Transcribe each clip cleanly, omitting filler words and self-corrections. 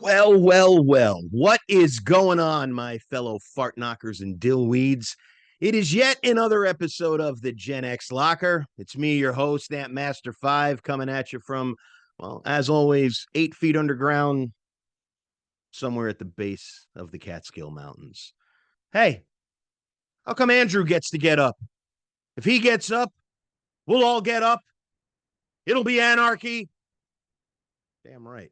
Well, well, well. What is going on, my fellow fart knockers and dillweeds? It is yet another episode of the Gen X Locker. It's me, your host, AntMasterFive, coming at you from, well, as always, 8 feet underground, somewhere at the base of the Catskill Mountains. Hey, how come Andrew gets to get up? If he gets up, we'll all get up. It'll be anarchy. Damn right.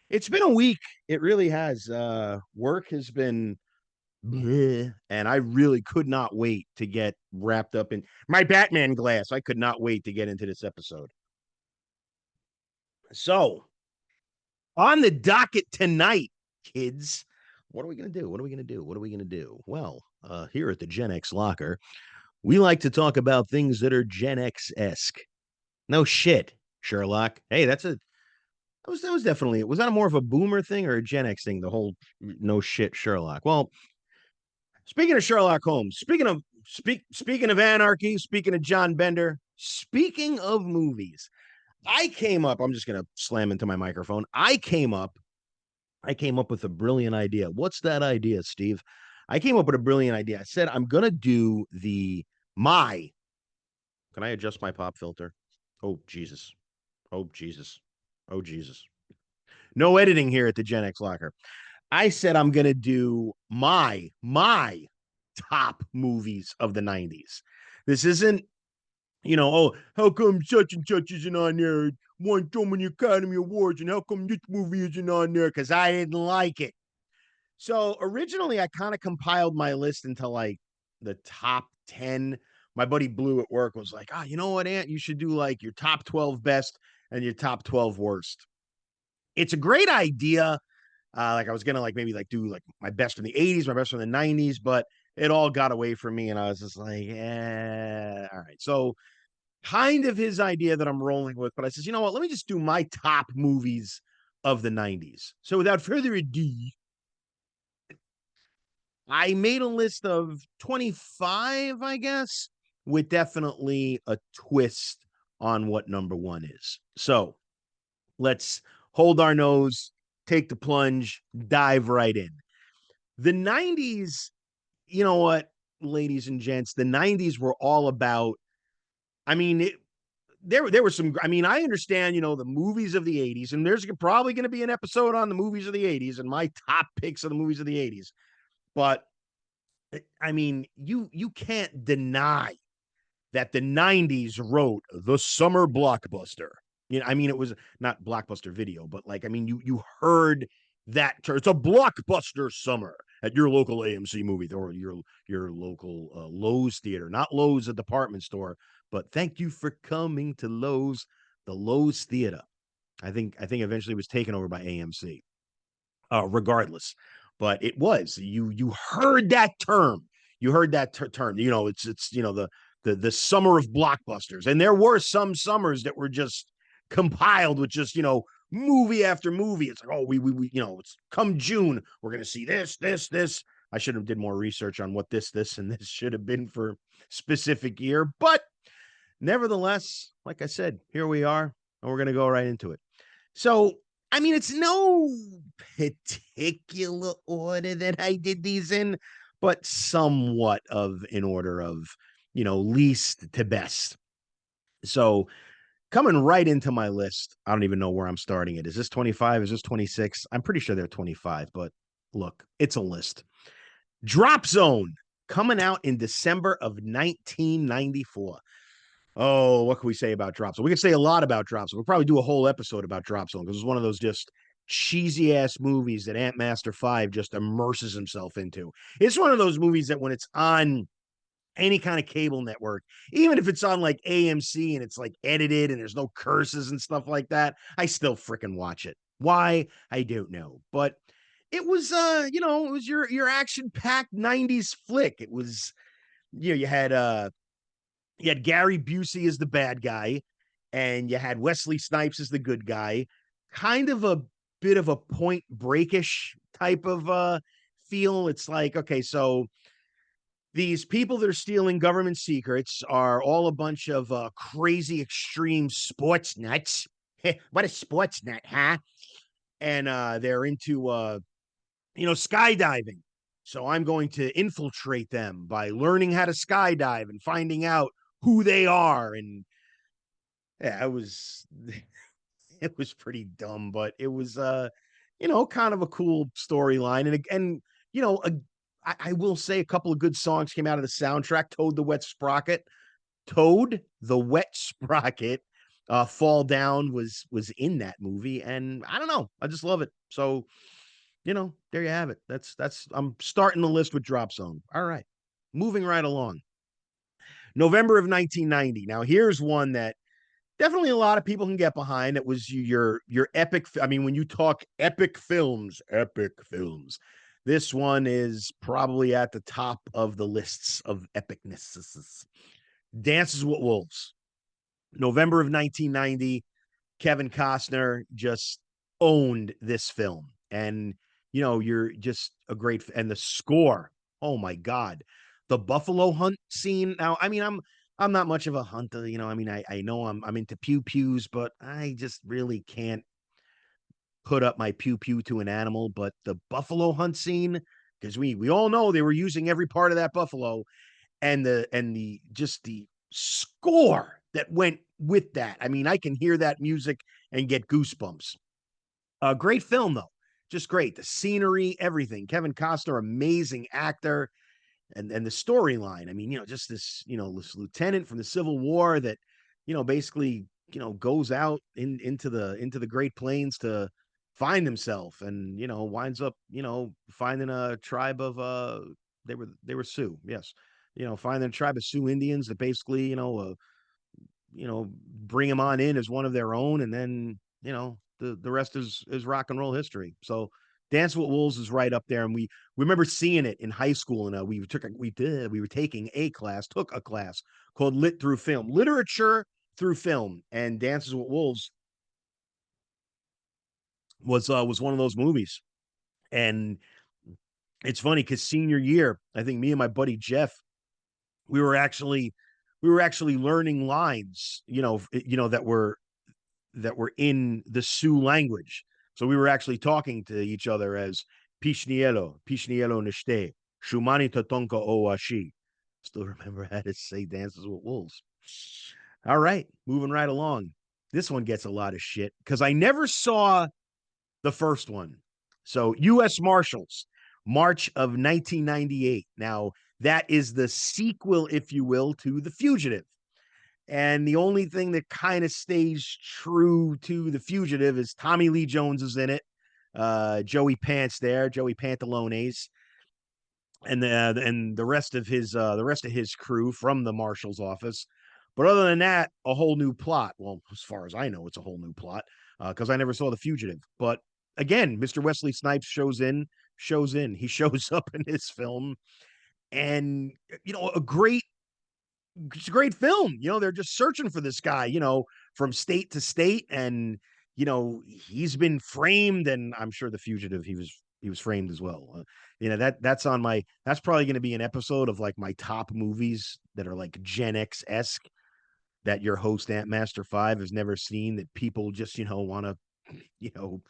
It's been a week. It really has. Work has been bleh, and I really could not wait to get wrapped up in my Batman glass. I could not wait to get into this episode. So, on the docket tonight, kids, what are we going to do? What are we going to do? What are we going to do? Well, here at the Gen X Locker, we like to talk about things that are Gen X esque. No shit, Sherlock. Hey, that was definitely, was that a more of a boomer thing or a Gen X thing? The whole no shit Sherlock. Well, speaking of Sherlock Holmes, speaking of anarchy, speaking of John Bender, speaking of movies, I came up. I'm just gonna slam into my microphone. I came up with a brilliant idea. What's that idea, Steve? I came up with a brilliant idea. I said I'm gonna do the my. Can I adjust my pop filter? Oh Jesus! Oh Jesus! Oh Jesus! No editing here at the Gen X Locker. I said I'm gonna do my top movies of the 90s. This isn't, oh, how come such and such isn't on there? Won so many Academy Awards, and how come this movie isn't on there? Because I didn't like it. So originally, I kind of compiled my list into like the top 10. My buddy Blue at work was like, you know what, Ant? You should do like your top 12 best and your top 12 worst. It's a great idea. Like I was gonna like maybe like do like my best from the 80s, my best from the 90s, but it all got away from me, and I was just like, all right. So kind of his idea that I'm rolling with, but I says, you know what? Let me just do my top movies of the 90s. So without further ado, I made a list of 25, I guess, with definitely a twist on what number one is. So let's hold our nose, take the plunge, dive right in. The 90s, you know what, ladies and gents, the 90s were all about, I mean, there were some, I mean, I understand, the movies of the 80s, and there's probably going to be an episode on the movies of the 80s and my top picks of the movies of the 80s. But I mean, you can't deny that the 90s wrote the summer blockbuster. I mean, it was not blockbuster video, but like, I mean, you heard that term. It's a blockbuster summer at your local AMC movie or your local Lowe's theater, not Lowe's, a department store, but thank you for coming to Lowe's, the Lowe's theater. I think eventually it was taken over by AMC. Regardless, but it was, you heard that term. You heard that term. It's the summer of blockbusters, and there were some summers that were just compiled with just movie after movie. It's like, oh, we it's come June, we're gonna see this. I should have did more research on what this and this should have been for specific year, but nevertheless, like I said, here we are, and we're gonna go right into it. So, I mean, it's no particular order that I did these in, but somewhat of in order of, least to best. So, coming right into my list, I don't even know where I'm starting it. Is this 25? Is this 26? I'm pretty sure they're 25, but look, it's a list. Drop Zone, coming out in December of 1994. Oh, what can we say about Drop Zone? We can say a lot about Drop Zone. We'll probably do a whole episode about Drop Zone because it's one of those just cheesy ass movies that AntMasterFive just immerses himself into. It's one of those movies that when it's on any kind of cable network, even if it's on like AMC and it's like edited and there's no curses and stuff like that, I still freaking watch it. Why? I don't know. But it was it was your action-packed 90s flick. It was, you had Gary Busey as the bad guy, and you had Wesley Snipes as the good guy. Kind of a bit of a Point Breakish type of feel. It's like, okay, so these people that are stealing government secrets are all a bunch of crazy extreme sports nuts. What a sports nut, huh? and they're into skydiving. So I'm going to infiltrate them by learning how to skydive and finding out who they are. And yeah, it was pretty dumb, but it was kind of a cool storyline. And I will say a couple of good songs came out of the soundtrack. Toad the Wet Sprocket, Fall Down was in that movie, and I don't know, I just love it. So there you have it. That's I'm starting the list with Drop Zone. All right, moving right along. November of 1990. Now here's one that definitely a lot of people can get behind. It was your epic. I mean, when you talk epic films, this one is probably at the top of the lists of epicness. Dances with Wolves. November of 1990. Kevin Costner just owned this film. And you're just a great, and the score, oh my God. The buffalo hunt scene. Now, I mean, I'm not much of a hunter, I mean, I know I'm into pew pews, but I just really can't put up my pew pew to an animal. But the buffalo hunt scene, because we all know they were using every part of that buffalo, and the just the score that went with that. I mean, I can hear that music and get goosebumps. A great film though, just great. The scenery, everything. Kevin Costner, amazing actor, and the storyline. I mean, just this lieutenant from the Civil War that basically goes out into the Great Plains to find himself, and winds up finding a tribe of they were Sioux, yes, finding a tribe of Sioux Indians that basically bring him on in as one of their own, and then the rest is rock and roll history. So Dance with Wolves is right up there, and we remember seeing it in high school, and we were taking took a class called Lit Through Film, Literature Through Film, and Dances with Wolves was one of those movies. And it's funny because senior year, I think me and my buddy Jeff, we were actually learning lines, that were in the Sioux language. So we were actually talking to each other as Pishnielo Nishte, Shumani Tatonka Owashi. Still remember how to say Dances with Wolves. All right, moving right along. This one gets a lot of shit because I never saw the first one. So U.S. Marshals, March of 1998. Now, that is the sequel, if you will, to The Fugitive. And the only thing that kind of stays true to The Fugitive is Tommy Lee Jones is in it. Joey Pantalones, and the rest of his crew from the marshal's office. But other than that, a whole new plot. Well, as far as I know, it's a whole new plot because I never saw The Fugitive. But again, Mr. Wesley Snipes shows in. He shows up in this film, and it's a great film. They're just searching for this guy, from state to state, and he's been framed, and I'm sure The Fugitive, he was framed as well. That's probably going to be an episode of like my top movies that are like Gen X esque that your host AntMasterFive has never seen, that people just want to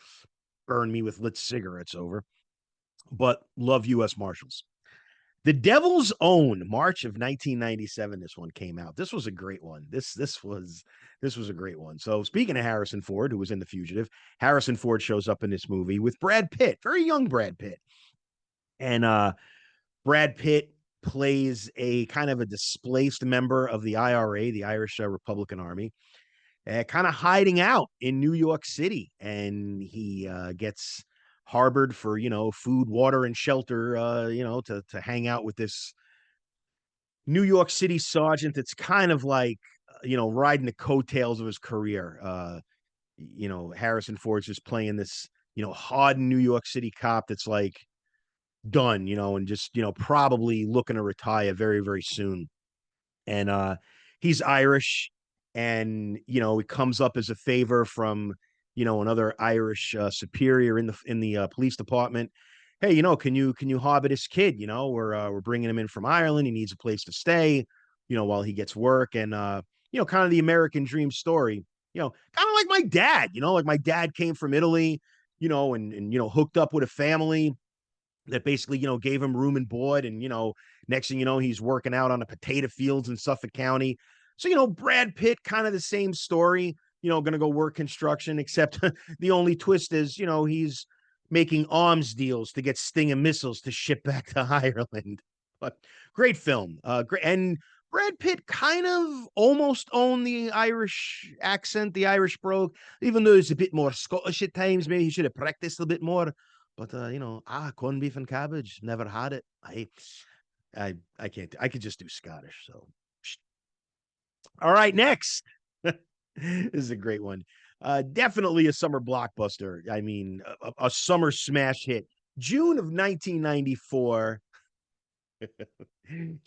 burn me with lit cigarettes over. But love U.S. Marshals. The Devil's Own, March of 1997. This one came out. This was a great one. This was a great one. So speaking of Harrison Ford, who was in The Fugitive, Harrison Ford shows up in this movie with Brad Pitt, very young Brad Pitt, and Brad Pitt plays a kind of a displaced member of the IRA, the Irish Republican Army, kind of hiding out in New York City, and he gets harbored for food, water, and shelter, to hang out with this New York City sergeant that's kind of like riding the coattails of his career. Harrison Ford's just playing this hardened New York City cop that's like done, and just probably looking to retire very, very soon. And he's Irish, and it comes up as a favor from another Irish superior in the police department. Hey, can you harbor this kid? We're bringing him in from Ireland. He needs a place to stay, while he gets work. And kind of the American dream story. Kind of like my dad. Like my dad came from Italy, and hooked up with a family that basically, gave him room and board. And, next thing you know, he's working out on the potato fields in Suffolk County. So, Brad Pitt, kind of the same story, going to go work construction, except the only twist is, he's making arms deals to get Stinger missiles to ship back to Ireland. But great film. Great. And Brad Pitt kind of almost owned the Irish accent, the Irish brogue, even though it's a bit more Scottish at times. Maybe he should have practiced a bit more. But corned beef and cabbage, never had it. I can't. I could just do Scottish. So, all right, next. This is a great one. Definitely a summer blockbuster. I mean, a summer smash hit. June of 1994.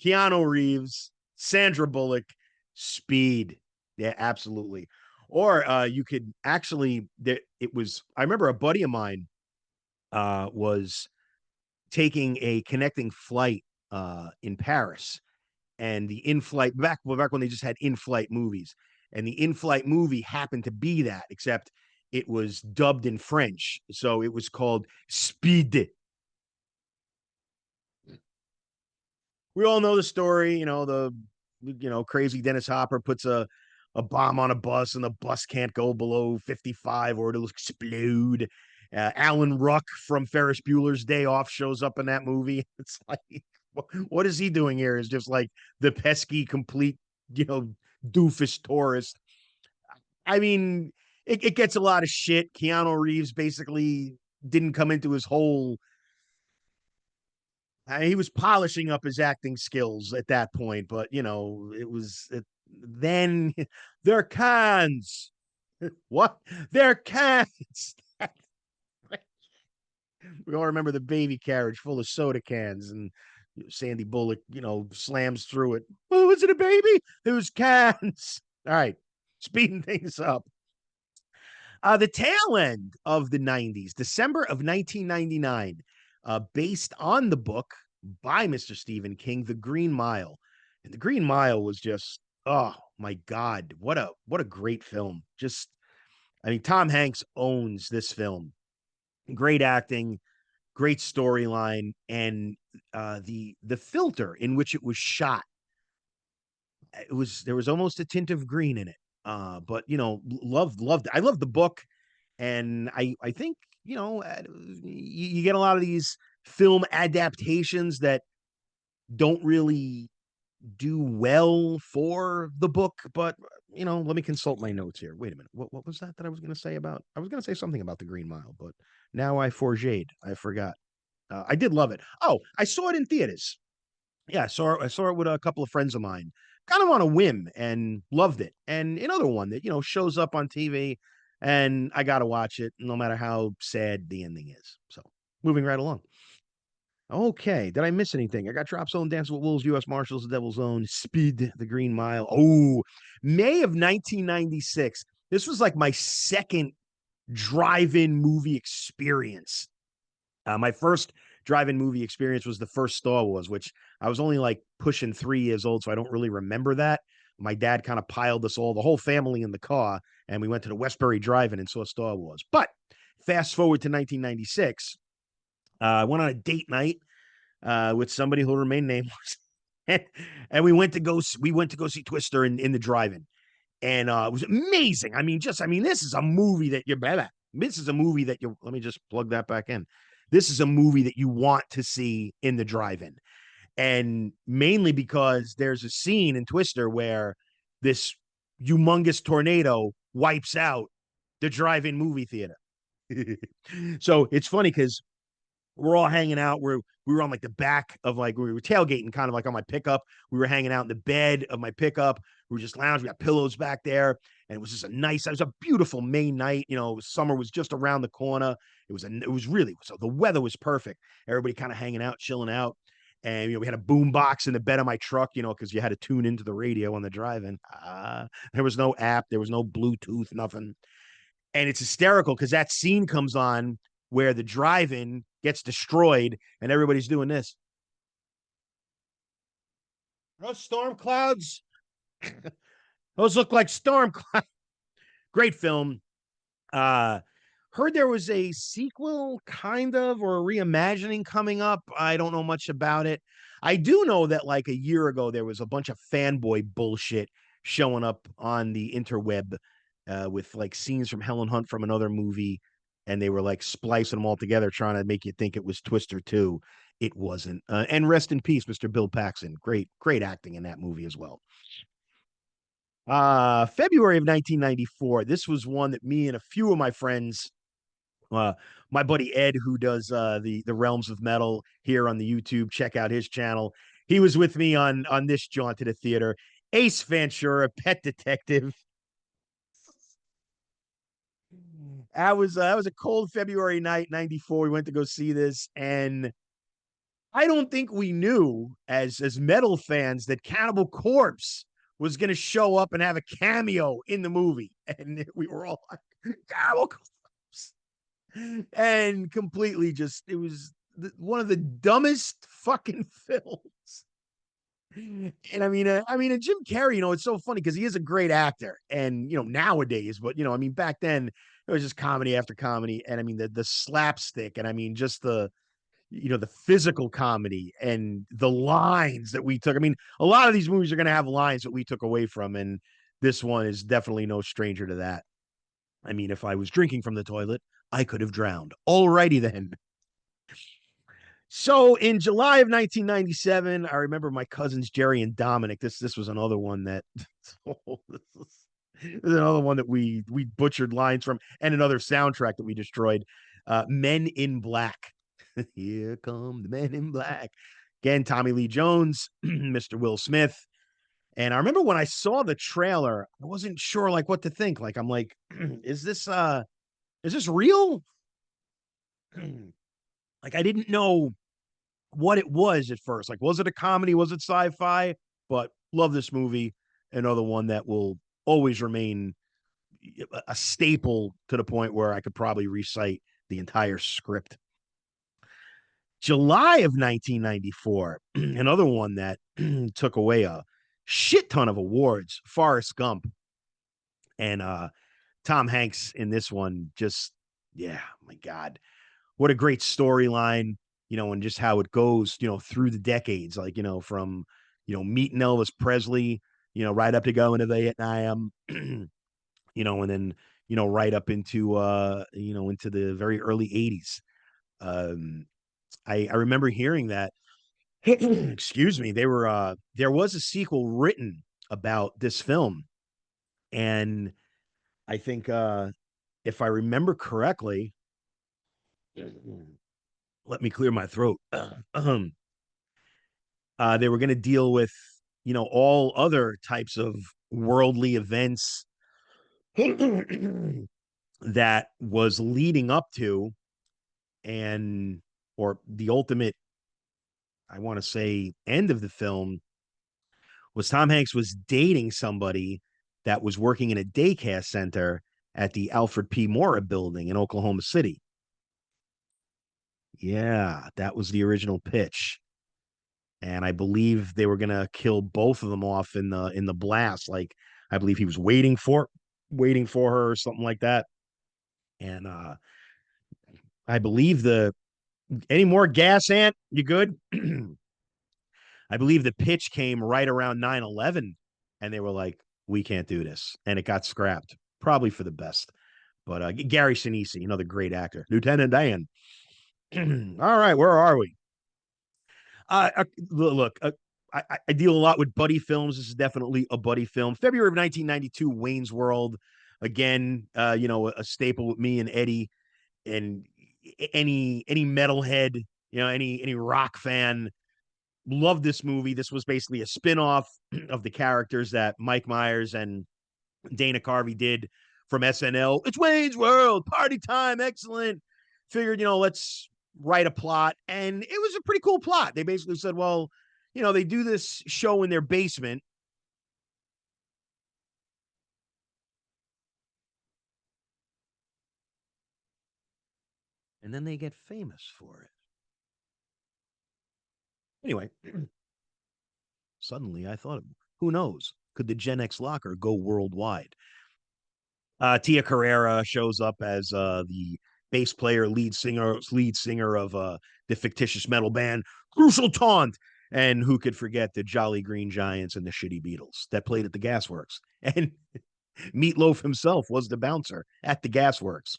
Keanu Reeves, Sandra Bullock, Speed. Yeah, absolutely. Or you could actually. It was. I remember a buddy of mine was taking a connecting flight in Paris, and the in-flight back when they just had in-flight movies, and the in-flight movie happened to be that, except it was dubbed in French, so it was called Speed. We all know the story, the crazy Dennis Hopper puts a bomb on a bus and the bus can't go below 55 or it'll explode. Alan Ruck from Ferris Bueller's Day Off shows up in that movie. It's like, what is he doing here? Is just like the pesky, complete, doofus tourist. I mean, it gets a lot of shit. Keanu Reeves basically didn't come into his whole. He was polishing up his acting skills at that point, but then they're cans. What? They're cans. We all remember the baby carriage full of soda cans, and Sandy Bullock, slams through it. Oh, was it a baby? It was cans. All right, speeding things up. The tail end of the 90s, December of 1999, based on the book by Mr. Stephen King, The Green Mile. And The Green Mile was just, oh my God, what a great film. Just, I mean, Tom Hanks owns this film. Great acting, great storyline, and the filter in which it was shot, there was almost a tint of green in it. But loved. I love the book, and I think you get a lot of these film adaptations that don't really do well for the book. But let me consult my notes here. Wait a minute. What was that I was going to say about? I was going to say something about the Green Mile, but now I forgot. I did love it. Oh, I saw it in theaters. Yeah, I saw it with a couple of friends of mine, kind of on a whim, and loved it. And another one that shows up on TV, and I got to watch it, no matter how sad the ending is. So, moving right along. Okay, did I miss anything? I got Drop Zone, Dance with Wolves, U.S. Marshals, The Devil's Own, Speed, The Green Mile. Oh, May of 1996. This was like my second drive-in movie experience. My first drive-in movie experience was the first Star Wars, which I was only like pushing 3 years old, so I don't really remember that. My dad kind of piled us all, the whole family, in the car, and we went to the Westbury Drive-In and saw Star Wars. But fast forward to 1996, I went on a date night with somebody who'll remain nameless, and we went to go see Twister in the drive-in, and it was amazing. I mean, this is a movie that you're better. This is a movie that you. Let me just plug that back in. This is a movie that you want to see in the drive-in, and mainly because there's a scene in Twister where this humongous tornado wipes out the drive-in movie theater. So it's funny because we're all hanging out. We were on like the back of, like, we were tailgating, kind of like on my pickup. We were hanging out in the bed of my pickup. We were just lounging. We got pillows back there, and it was just it was a beautiful May night. Summer was just around the corner. So the weather was perfect. Everybody kind of hanging out, chilling out. And we had a boom box in the bed of my truck, because you had to tune into the radio on the drive-in. There was no app, there was no Bluetooth, nothing. And it's hysterical because that scene comes on where the drive-in gets destroyed and everybody's doing this. Those storm clouds, those look like storm clouds. Great film. Heard there was a sequel, kind of, or a reimagining coming up. I don't know much about it. I do know that like a year ago, there was a bunch of fanboy bullshit showing up on the interweb with like scenes from Helen Hunt from another movie, and they were like splicing them all together, trying to make you think it was Twister 2. It wasn't. And rest in peace, Mr. Bill Paxton. Great, great acting in that movie as well. February of 1994. This was one that me and a few of my friends, uh, my buddy Ed, who does the Realms of Metal here on the YouTube, check out his channel. He was with me on this jaunt to the theater. Ace Ventura, Pet Detective. That was a cold February night, 94. We went to go see this, and I don't think we knew as metal fans that Cannibal Corpse was going to show up and have a cameo in the movie. And we were all like, Cannibal Corpse. And completely just, it was one of the dumbest fucking films. And I mean, Jim Carrey, it's so funny because he is a great actor, and nowadays, but I mean, back then it was just comedy after comedy, and I mean the slapstick, and I mean just the physical comedy and the lines that we took. I mean, a lot of these movies are going to have lines that we took away from, and this one is definitely no stranger to that. I mean, if I was drinking from the toilet, I could have drowned. Alrighty then. So in July of 1997, I remember my cousins Jerry and Dominic. This was another one that this is another one that we butchered lines from, and another soundtrack that we destroyed. Men in Black. Here come the Men in Black. Again, Tommy Lee Jones, Mr. Will Smith. And I remember when I saw the trailer, I wasn't sure like what to think. Like I'm like, is this real? Like I didn't know what it was at first. Like, was it a comedy? Was it sci-fi? But love this movie. Another one that will always remain a staple to the point where I could probably recite the entire script. July of 1994, another one that took away a shit ton of awards, Forrest Gump. And Tom Hanks in this one, just, yeah, my God. What a great storyline, and just how it goes, through the decades, like, from, meeting Elvis Presley, right up to going to Vietnam, and then, right up into the very early 80s. Um, I remember hearing that, excuse me, there was a sequel written about this film. And I think, if I remember correctly, let me clear my throat. They were going to deal with, all other types of worldly events that was leading up to, and or the ultimate, I want to say, end of the film was Tom Hanks was dating somebody that was working in a daycare center at the Alfred P. Mora building in Oklahoma City. Yeah, that was the original pitch. And I believe they were gonna kill both of them off in the blast. Like I believe he was waiting for her or something like that. And I believe the any more gas, Ant? You good? I believe the pitch came right around 9/11, and they were like, we can't do this. And it got scrapped, probably for the best. But Gary Sinise, another great actor. Lieutenant Dan. All right, where are we? Look, I deal a lot with buddy films. This is definitely a buddy film. February of 1992, Wayne's World. Again, a staple with me and Eddie, and any metalhead, any rock fan. Love this movie. This was basically a spin-off of the characters that Mike Myers and Dana Carvey did from SNL. It's Wayne's World, party time, excellent. Figured, let's write a plot. And it was a pretty cool plot. They basically said, well, they do this show in their basement. And then they get famous for it. Anyway, suddenly I thought, who knows? Could the Gen X locker go worldwide? Tia Carrera shows up as the bass player, lead singer of the fictitious metal band Crucial Taunt. And who could forget the Jolly Green Giants and the Shitty Beatles that played at the Gasworks? And Meatloaf himself was the bouncer at the Gasworks.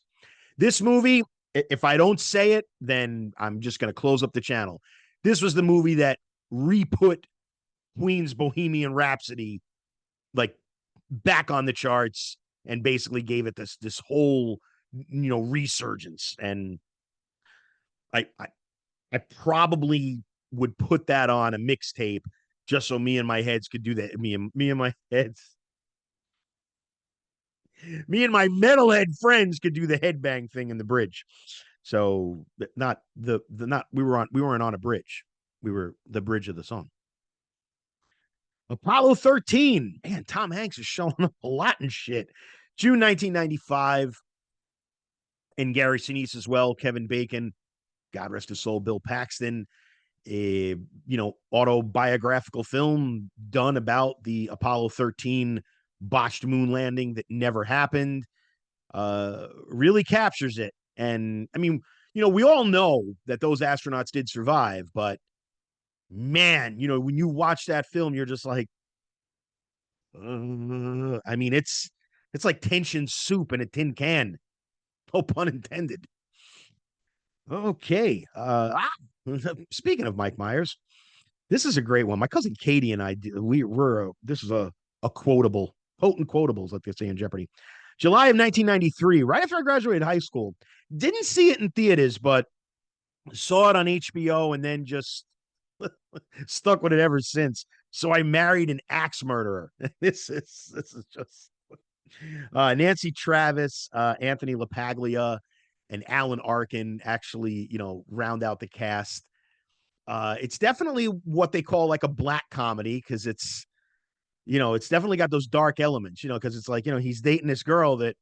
This movie, if I don't say it, then I'm just going to close up the channel. This was the movie that re-put Queen's Bohemian Rhapsody like back on the charts and basically gave it this whole resurgence. And I I probably would put that on a mixtape just so me and my heads could do that. Me and my heads, me and my metalhead friends could do the headbang thing in the bridge. So not the not we weren't on a bridge. We were the bridge of the song. Apollo 13. Man, Tom Hanks is showing up a lot in shit. June 1995. And Gary Sinise as well. Kevin Bacon, God rest his soul, Bill Paxton. A autobiographical film done about the Apollo 13 botched moon landing that never happened. Really captures it. And I mean, we all know that those astronauts did survive, but man, when you watch that film, you're just like, I mean, it's like tension soup in a tin can. No pun intended. Okay. Speaking of Mike Myers, this is a great one. My cousin Katie and I, this is a quotable, potent quotables, like they say in Jeopardy. July of 1993, right after I graduated high school. Didn't see it in theaters, but saw it on HBO and then just stuck with it ever since. So I married an axe murderer. This is just Nancy Travis, Anthony LaPaglia, and Alan Arkin actually, round out the cast. It's definitely what they call like a black comedy because it's definitely got those dark elements, because it's like, he's dating this girl that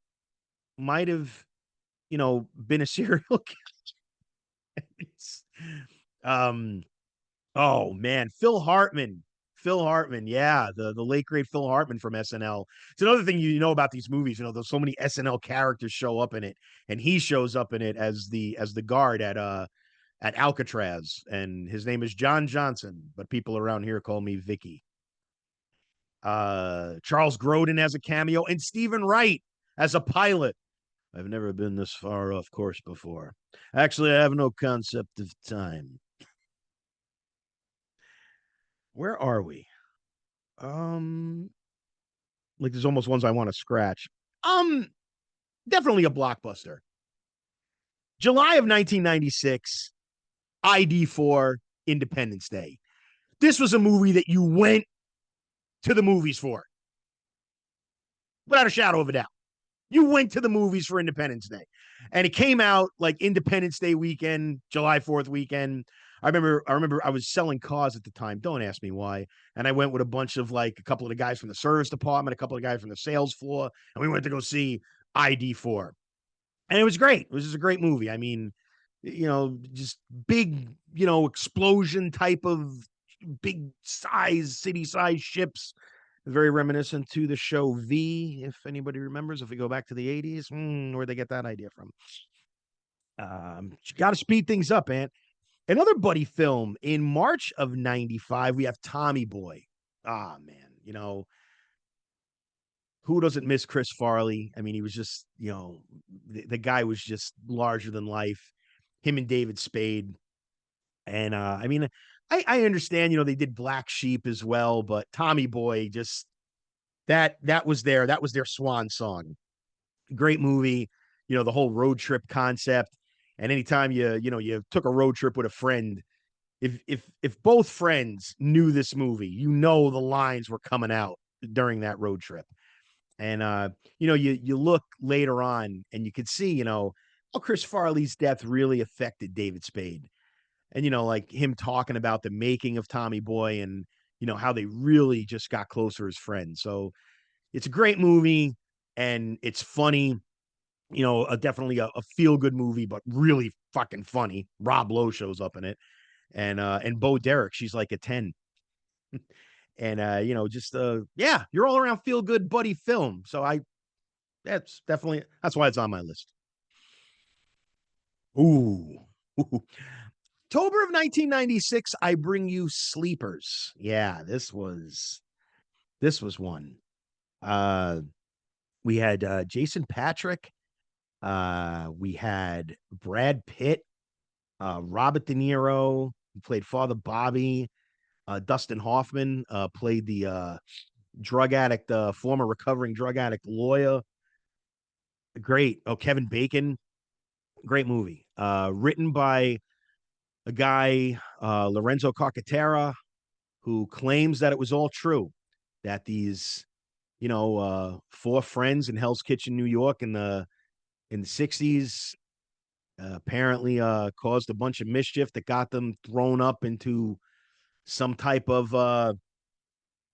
might have, been a serial killer. um, oh man, Phil Hartman, yeah, the late great Phil Hartman from SNL. It's another thing about these movies. There's so many SNL characters show up in it, and he shows up in it as the guard at Alcatraz, and his name is John Johnson, but people around here call me Vicky. Charles Grodin has a cameo, and Stephen Wright as a pilot. I've never been this far off course before. Actually, I have no concept of time. Where are we? Like there's almost ones I want to scratch. Um, Definitely a blockbuster. July of 1996, ID4, Independence Day. This was a movie that you went to the movies for, without a shadow of a doubt. You went to the movies for Independence Day, and it came out like Independence Day weekend, July 4th weekend. I remember I was selling cars at the time. Don't ask me why. And I went with a bunch of like a couple of the guys from the service department, a couple of guys from the sales floor, and we went to go see ID4. And it was great. It was just a great movie. I mean, just big, explosion type of big size, city size ships. Very reminiscent to the show V, if anybody remembers, if we go back to the 80s, where'd they get that idea from? Got to speed things up, man. Another buddy film in March of 95, we have Tommy Boy. Ah, man, who doesn't miss Chris Farley? I mean, he was just, the guy was just larger than life. Him and David Spade. And I mean, I understand, they did Black Sheep as well, but Tommy Boy just that was their swan song. Great movie, the whole road trip concept. And anytime you took a road trip with a friend, if both friends knew this movie, the lines were coming out during that road trip. And you look later on and you could see, how Chris Farley's death really affected David Spade. And like him talking about the making of Tommy Boy and how they really just got closer as friends. So it's a great movie and it's funny. Definitely a feel good movie, but really fucking funny. Rob Lowe shows up in it, and Bo Derek, she's like a 10. And just yeah, you're all around feel good buddy film. So that's why it's on my list. Ooh. October of 1996, I bring you Sleepers. Yeah, this was one. Uh we had Jason Patrick, we had Brad Pitt, Robert De Niro, who played Father Bobby, Dustin Hoffman played the drug addict, former recovering drug addict lawyer. Great. Oh, Kevin Bacon, great movie. Written by a guy, Lorenzo Carcaterra, who claims that it was all true, that these, four friends in Hell's Kitchen, New York, in the 60s, apparently caused a bunch of mischief that got them thrown up into some type of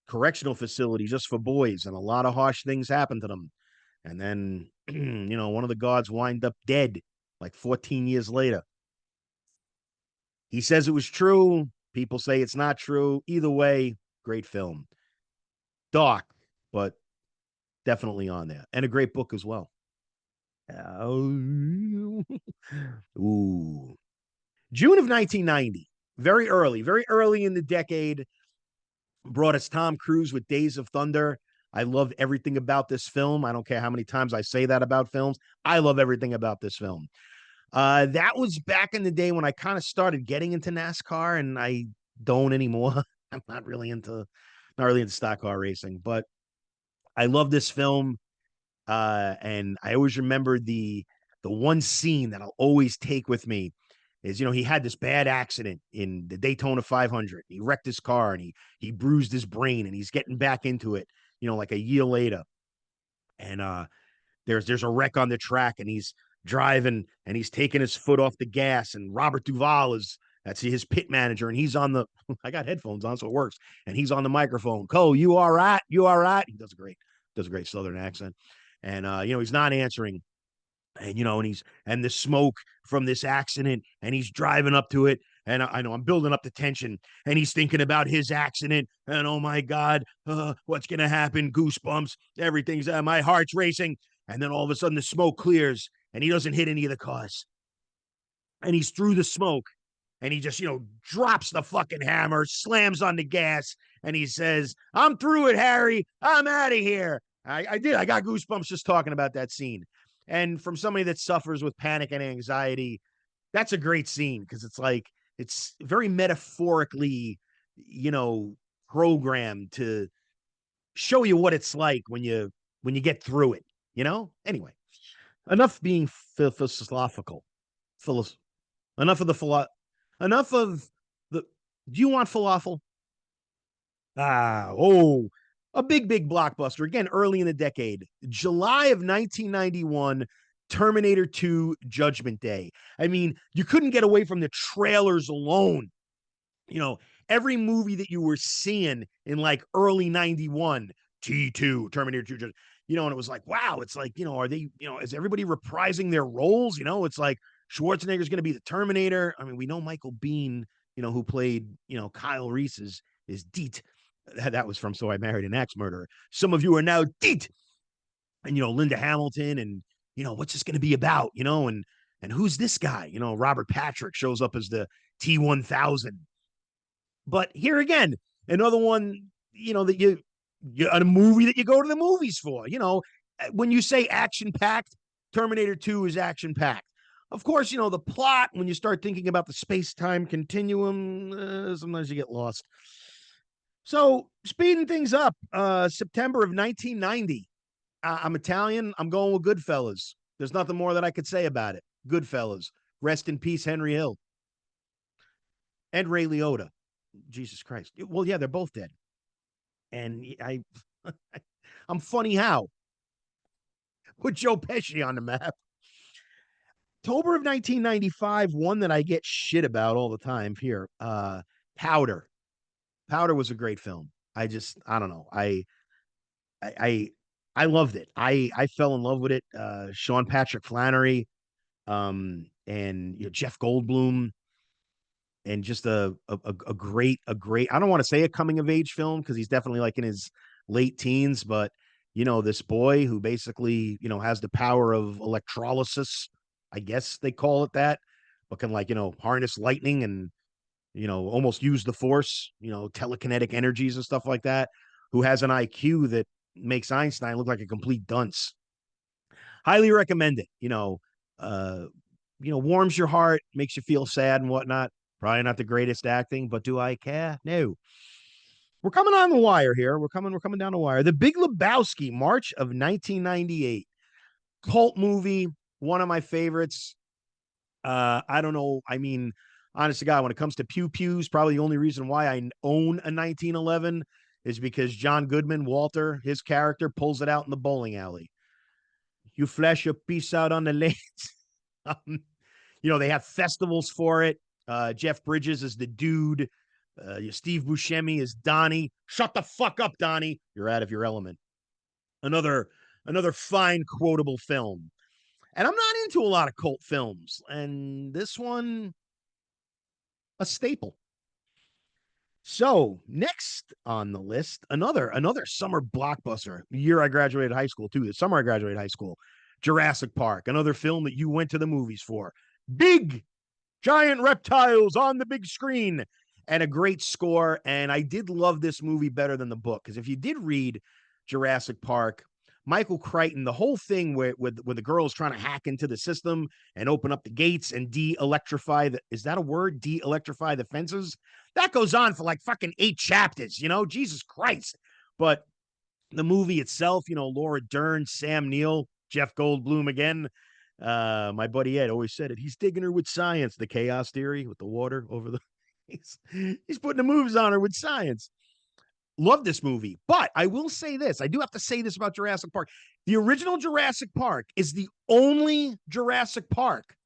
correctional facility just for boys, and a lot of harsh things happened to them. And then, one of the guards wind up dead like 14 years later. He says it was true. People say it's not true. Either way, great film. Dark, but definitely on there. And a great book as well. Ooh. June of 1990. Very early in the decade. Brought us Tom Cruise with Days of Thunder. I loved everything about this film. I don't care how many times I say that about films. I love everything about this film. That was back in the day when I kind of started getting into NASCAR, and I don't anymore. I'm not really into stock car racing, but I love this film. And I always remember the one scene that I'll always take with me is, he had this bad accident in the Daytona 500. He wrecked his car, and he bruised his brain, and he's getting back into it, like a year later. And there's a wreck on the track, and he's driving, and he's taking his foot off the gas, and Robert Duvall that's his pit manager, and he's on the I got headphones on so it works, and he's on the microphone. Cole, you all right? You all right? He does a great southern accent. And he's not answering. And and the smoke from this accident, and he's driving up to it, and I know I'm building up the tension, and he's thinking about his accident, and oh my god, what's gonna happen? Goosebumps, everything's my heart's racing. And then all of a sudden the smoke clears, and he doesn't hit any of the cars, and he's through the smoke, and he just drops the fucking hammer, slams on the gas, and he says, "I'm through it, Harry, I'm out of here." I got goosebumps just talking about that scene. And from somebody that suffers with panic and anxiety, that's a great scene, because it's very metaphorically, programmed to show you what it's like when you get through it. Anyway, enough being philosophical. Enough of the enough of the. Do you want falafel? A big blockbuster. Again, early in the decade. July of 1991, Terminator 2 Judgment Day. I mean, you couldn't get away from the trailers alone. Every movie that you were seeing in like early 91, T2, Terminator 2, and it was like, wow, it's like, are they, is everybody reprising their roles? It's like Schwarzenegger's going to be the Terminator. I mean, we know Michael Biehn, who played, Kyle Reese is Deet. That was from So I Married an Axe Murderer. Some of you are now Deet. And, Linda Hamilton, and, what's this going to be about, and who's this guy? Robert Patrick shows up as the T-1000. But here again, another one, that you a movie that you go to the movies for. When you say action packed, Terminator 2 is action packed. Of course, the plot, when you start thinking about the space time continuum, sometimes you get lost. So, speeding things up, September of 1990. I'm Italian. I'm going with Goodfellas. There's nothing more that I could say about it. Goodfellas. Rest in peace, Henry Hill. And Ray Liotta. Jesus Christ. Well, yeah, they're both dead. And I'm funny how. Put Joe Pesci on the map. October of 1995, one that I get shit about all the time here. Powder. Powder was a great film. I don't know. I loved it. I fell in love with it. Sean Patrick Flannery, and Jeff Goldblum, and just a great. I don't want to say a coming of age film, because he's definitely like in his late teens, but this boy who basically, has the power of electrolysis. I guess they call it that, but can like, harness lightning and, almost use the force, telekinetic energies and stuff like that, who has an IQ that makes Einstein look like a complete dunce. Highly recommend it. Warms your heart, makes you feel sad and whatnot. Probably not the greatest acting, but do I care? No. We're coming on the wire here. We're coming down the wire. The Big Lebowski, March of 1998. Cult movie, one of my favorites. I don't know. I mean, honest to God, when it comes to pew pews, probably the only reason why I own a 1911 is because John Goodman, Walter, his character, pulls it out in the bowling alley. You flash your piece out on the lanes. um, they have festivals for it. Jeff Bridges is the dude. Steve Buscemi is Donnie. Shut the fuck up, Donnie. You're out of your element. Another fine quotable film. And I'm not into a lot of cult films, and this one a staple. So next on the list, another summer blockbuster. The year I graduated high school, too. The summer I graduated high school. Jurassic Park, another film that you went to the movies for. Big giant reptiles on the big screen and a great score. And I did love this movie better than the book, because if you did read Jurassic Park, Michael Crichton, the whole thing where the girl is trying to hack into the system and open up the gates and de-electrify is that a word? De-electrify the fences? That goes on for like fucking 8 chapters, Jesus Christ. But the movie itself, Laura Dern, Sam Neill, Jeff Goldblum again. My buddy Ed always said it. He's digging her with science, the chaos theory with the water over the. He's putting the moves on her with science. Love this movie, but I will say this. I do have to say this about Jurassic Park. The original Jurassic Park is the only Jurassic Park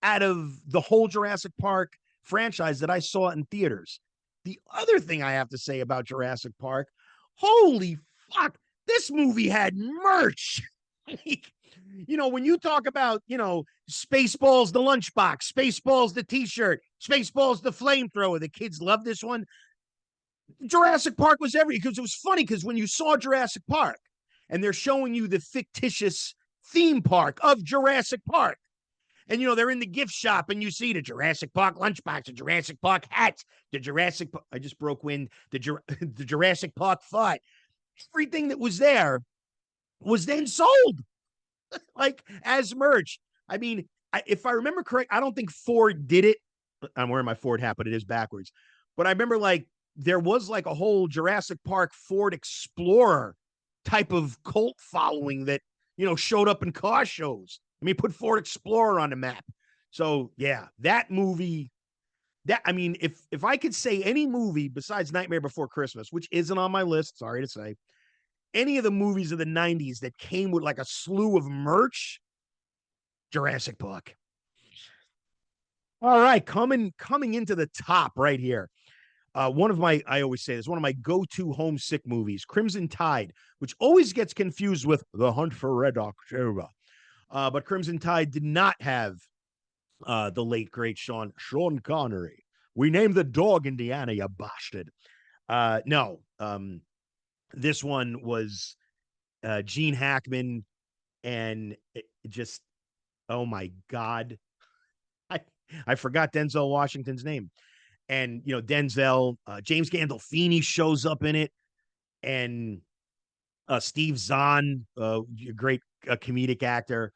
out of the whole Jurassic Park franchise that I saw in theaters. The other thing I have to say about Jurassic Park, holy fuck, this movie had merch. When you talk about, Spaceballs, the lunchbox, Spaceballs, the t-shirt, Spaceballs, the flamethrower, the kids love this one. Jurassic Park was everything, because it was funny, because when you saw Jurassic Park and they're showing you the fictitious theme park of Jurassic Park, and they're in the gift shop and you see the Jurassic Park lunchbox, the Jurassic Park hats, the Jurassic I just broke wind, the Jurassic Park fart. Everything that was there was then sold like as merch. I mean, if I remember correct, I don't think Ford did it. I'm wearing my Ford hat, but it is backwards. But I remember like there was like a whole Jurassic Park Ford Explorer type of cult following that, showed up in car shows. I mean, put Ford Explorer on the map. So yeah, that movie, if I could say any movie besides Nightmare Before Christmas, which isn't on my list, sorry to say, any of the movies of the 90s that came with like a slew of merch, Jurassic Park. All right, coming into the top right here. I always say this, one of my go-to homesick movies, Crimson Tide, which always gets confused with The Hunt for Red October. But Crimson Tide did not have the late, great Sean Connery. We named the dog Indiana, you bastard. No, this one was Gene Hackman, and it just, oh my God. I forgot Denzel Washington's name. And, Denzel, James Gandolfini shows up in it. And Steve Zahn, a great comedic actor.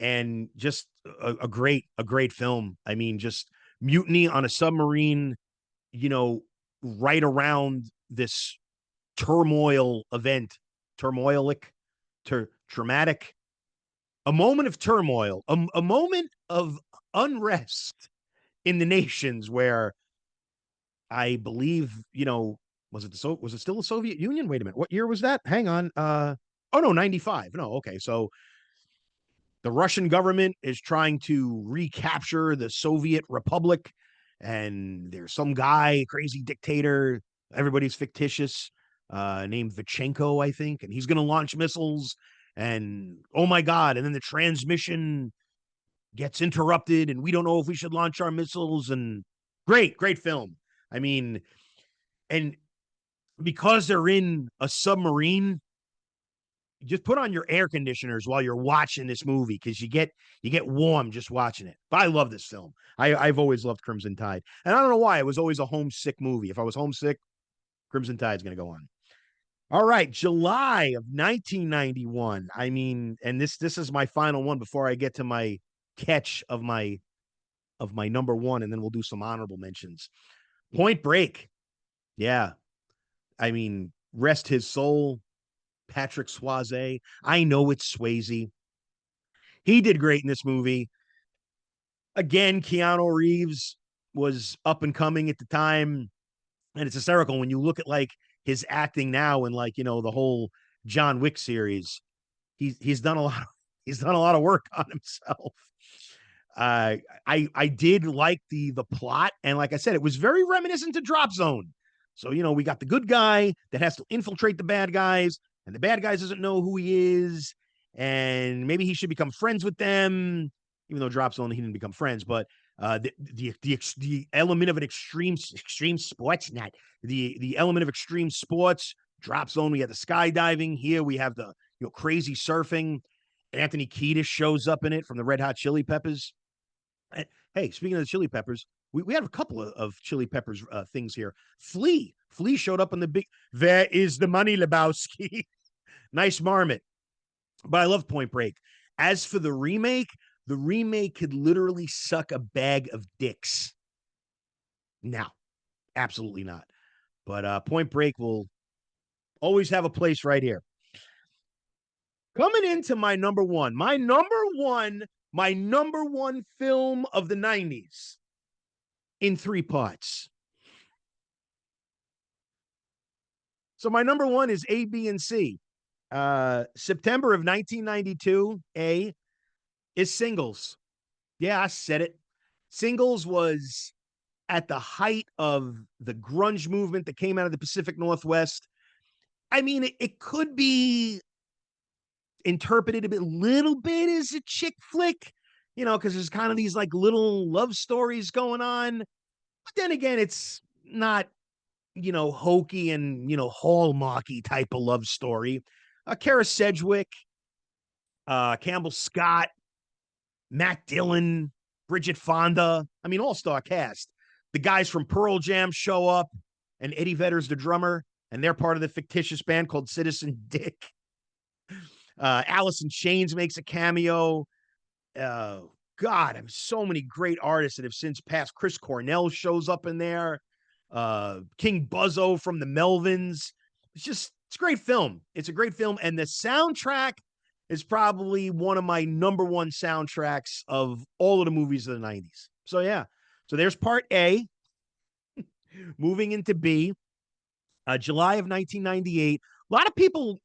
And just a great film. I mean, just mutiny on a submarine, right around this turmoil event, traumatic, a moment of turmoil, a moment of unrest in the nations where I believe, was it still the Soviet Union? Wait a minute. What year was that? Hang on. Oh no, 95. No, okay. So the Russian government is trying to recapture the Soviet Republic, and there's some guy, crazy dictator, everybody's fictitious, named Vichenko, I think, and he's going to launch missiles, and oh my God, and then the transmission gets interrupted, and we don't know if we should launch our missiles, and great film. I mean, and because they're in a submarine, just put on your air conditioners while you're watching this movie because you get warm just watching it. But I love this film. I've always loved Crimson Tide, and I don't know why. It was always a homesick movie. If I was homesick, Crimson Tide's going to go on. All right, July of 1991. I mean, and this is my final one before I get to my catch of my number one, and then we'll do some honorable mentions. Point Break. Yeah, I mean, rest his soul, Patrick Swayze. I know it's Swayze. He did great in this movie. Again, Keanu Reeves was up and coming at the time, and it's hysterical when you look at like his acting now and like the whole John Wick series. He's done a lot. He's done a lot of work on himself. I did like the plot, and like I said, it was very reminiscent to Drop Zone. So we got the good guy that has to infiltrate the bad guys, and the bad guys doesn't know who he is, and maybe he should become friends with them, even though Drop Zone he didn't become friends. But the element of an extreme sports, not the element of extreme sports. Drop Zone, we had the skydiving. Here we have the crazy surfing. Anthony Kiedis shows up in it from the Red Hot Chili Peppers. Hey, speaking of the Chili Peppers, we have a couple of Chili Peppers things here. Flea showed up on the big. There is the money, Lebowski. Nice marmot. But I love Point Break. As for the remake could literally suck a bag of dicks. No, absolutely not. But Point Break will always have a place right here. Coming into my number one film of the 90s in 3 parts. So my number one is A, B, and C. September of 1992, A is Singles. Yeah, I said it. Singles was at the height of the grunge movement that came out of the Pacific Northwest. I mean, it could be interpreted a little bit as a chick flick, because there's kind of these like little love stories going on. But then again, it's not, hokey and, hallmarky type of love story. Kara Sedgwick, Campbell Scott, Matt Dillon, Bridget Fonda. I mean, all-star cast. The guys from Pearl Jam show up, and Eddie Vedder's the drummer, and they're part of the fictitious band called Citizen Dick. Alice in Chains makes a cameo. God, I have so many great artists that have since passed. Chris Cornell shows up in there. King Buzzo from the Melvins. It's a great film. It's a great film. And the soundtrack is probably one of my number one soundtracks of all of the movies of the 90s. So, yeah. So there's part A. Moving into B. July of 1998. A lot of people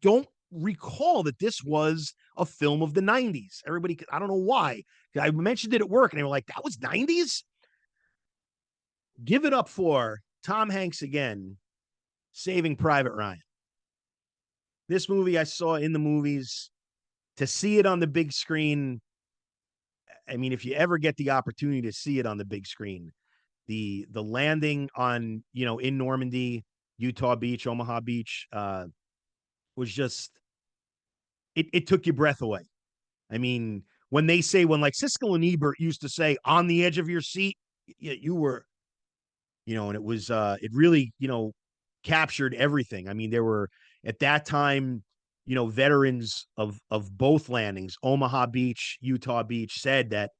don't recall that this was a film of the 90s. Everybody, I don't know why. I mentioned it at work and they were like, that was 90s? Give it up for Tom Hanks again, Saving Private Ryan. This movie I saw in the movies. To see it on the big screen, I mean, if you ever get the opportunity to see it on the big screen, the landing on, in Normandy, Utah Beach, Omaha Beach, was just, it took your breath away. I mean, when like Siskel and Ebert used to say, on the edge of your seat, you were, and it was, it really, captured everything. I mean, there were at that time, veterans of both landings, Omaha Beach, Utah Beach, said that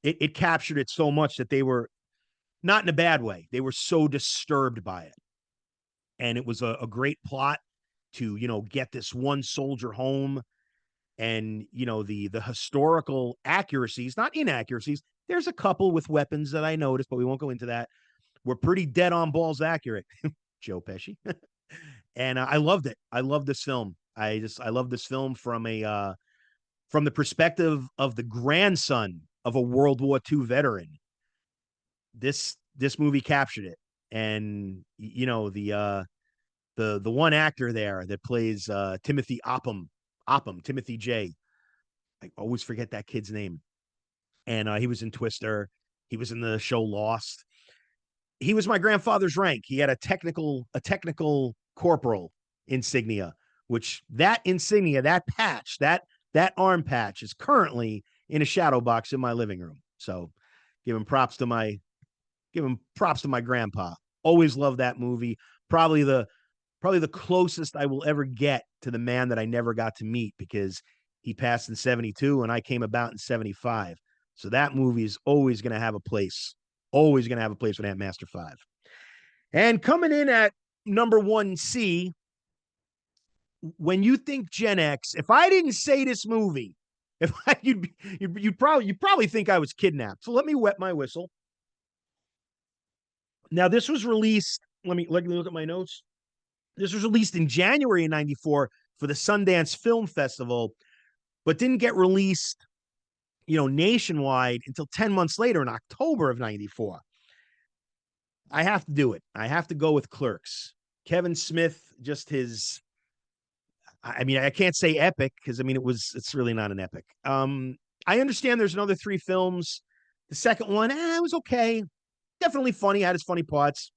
it captured it so much that they were not in a bad way. They were so disturbed by it. And it was a great plot to, get this one soldier home. And, the historical accuracies, not inaccuracies. There's a couple with weapons that I noticed, but we won't go into that. We're pretty dead on balls accurate. Joe Pesci. And I loved it. I love this film. I love this film from the perspective of the grandson of a World War II veteran. This movie captured it. And, the one actor there that plays Timothy Timothy J. I always forget that kid's name. And he was in Twister. He was in the show Lost. He was my grandfather's rank. He had a technical corporal insignia which that insignia, that patch, that arm patch is currently in a shadow box in my living room. So giving props to my grandpa. Always loved that movie. Probably the closest I will ever get to the man that I never got to meet, because he passed in 72 and I came about in 75. So that movie is always going to have a place. Always going to have a place with AntMasterFive. And coming in at number 1C, when you think Gen X, if I didn't say this movie, you'd probably think I was kidnapped. So let me wet my whistle. Now, this was released. Let me look at my notes. This was released in January of 94 for the Sundance Film Festival, but didn't get released, nationwide until 10 months later in October of 94. I have to do it. I have to go with Clerks. Kevin Smith, just his, I can't say epic, because it's really not an epic. I understand there's another 3 films. The second one, it was okay. Definitely funny. Had its funny parts.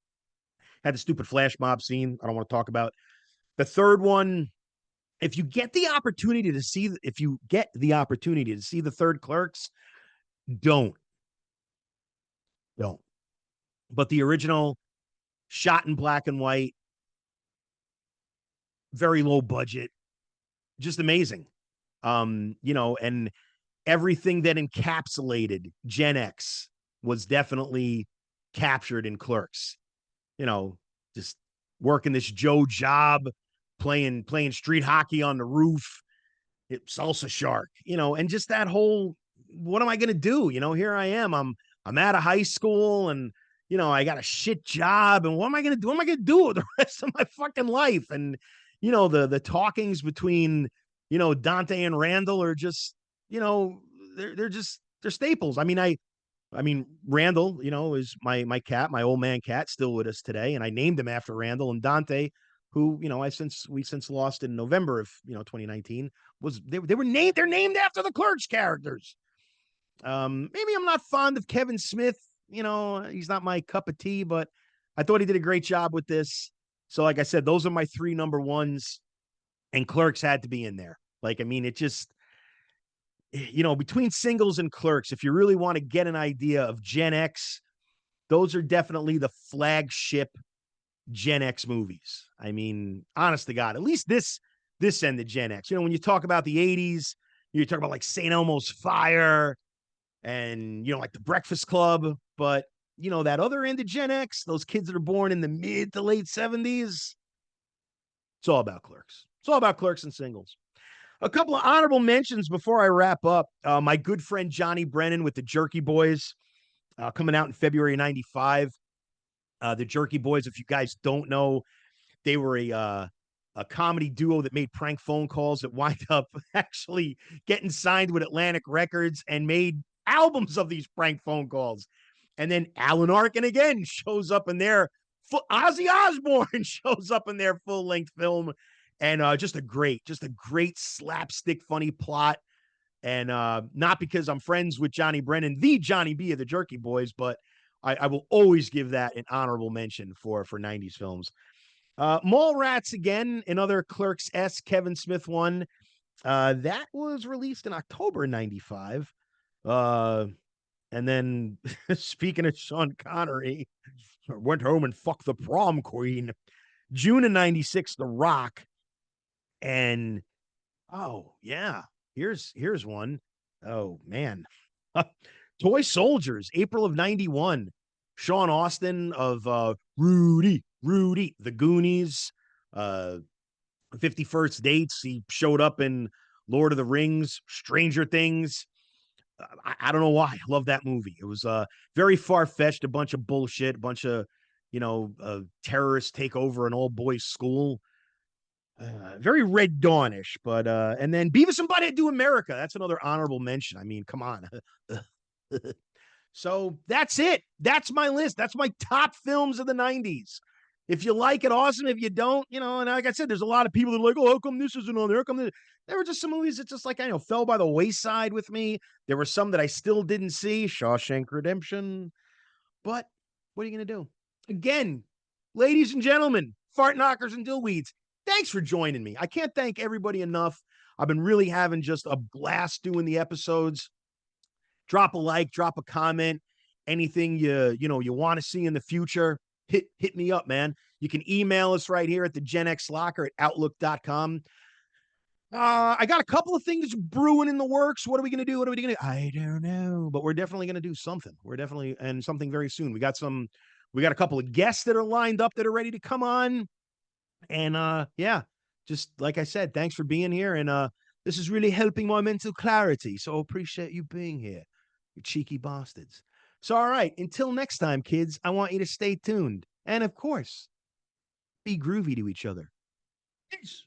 Had the stupid flash mob scene I don't want to talk about. The third one, if you get the opportunity to see the third Clerks, don't. But the original, shot in black and white, very low budget, just amazing. And everything that encapsulated Gen X was definitely captured in Clerks. Just working this Joe job, playing street hockey on the roof, salsa shark, and just that whole, what am I going to do? Here I am. I'm out of high school, and, I got a shit job, and what am I going to do? What am I going to do with the rest of my fucking life? And, the talkings between, Dante and Randall are just, they're staples. Randall, is my cat, my old man cat, still with us today, and I named him after Randall. And Dante, who we since lost in November of 2019, they're named after the Clerks characters. Maybe I'm not fond of Kevin Smith. He's not my cup of tea, but I thought he did a great job with this. So, like I said, those are my 3 number ones, and Clerks had to be in there. It just, between Singles and Clerks, if you really want to get an idea of Gen X, those are definitely the flagship Gen X movies. Honest to God, at least this end of Gen X. When you talk about the 80s, you talk about like St. Elmo's Fire and, like The Breakfast Club. But, that other end of Gen X, those kids that are born in the mid to late 70s, it's all about Clerks. It's all about Clerks and Singles. A couple of honorable mentions before I wrap up. My good friend Johnny Brennan with the Jerky Boys, coming out in February 95. The Jerky Boys, if you guys don't know, they were a comedy duo that made prank phone calls that wind up actually getting signed with Atlantic Records and made albums of these prank phone calls. And then Alan Arkin again shows up in their Ozzy Osbourne shows up in their full-length film. And just a great slapstick funny plot. And not because I'm friends with Johnny Brennan, the Johnny B of the Jerky Boys, but I will always give that an honorable mention for 90s films. Mallrats, again, another Clerks-esque Kevin Smith one. That was released in October 95. And then, speaking of Sean Connery, went home and fucked the prom queen. June of 96, The Rock. And, oh, yeah, here's one. Oh, man. Toy Soldiers, April of 91. Sean Austin of Rudy, The Goonies, 51st Dates. He showed up in Lord of the Rings, Stranger Things. I don't know why. I love that movie. It was very far-fetched, a bunch of bullshit, a bunch of, terrorists take over an all-boys school. Very Red Dawn-ish, but and then Beavis and Butthead Do America. That's another honorable mention. Come on. So that's it. That's my list. That's my top films of the 90s. If you like it, awesome. If you don't, and like I said, there's a lot of people that are like, oh, how come this isn't on there? How come this? There were just some movies that just fell by the wayside with me. There were some that I still didn't see. Shawshank Redemption. But what are you going to do? Again, ladies and gentlemen, fart knockers and dillweeds, thanks for joining me. I can't thank everybody enough. I've been really having just a blast doing the episodes. Drop a like, drop a comment, anything you want to see in the future, hit me up, man. You can email us right here at the Gen X Locker at outlook.com. I got a couple of things brewing in the works. What are we going to do? What are we going to do? I don't know, but we're definitely going to do something. We're definitely, and something very soon. We got a couple of guests that are lined up that are ready to come on. And yeah, just like I said, thanks for being here. And this is really helping my mental clarity. So appreciate you being here, you cheeky bastards. So, all right, until next time, kids, I want you to stay tuned. And of course, be groovy to each other. Peace.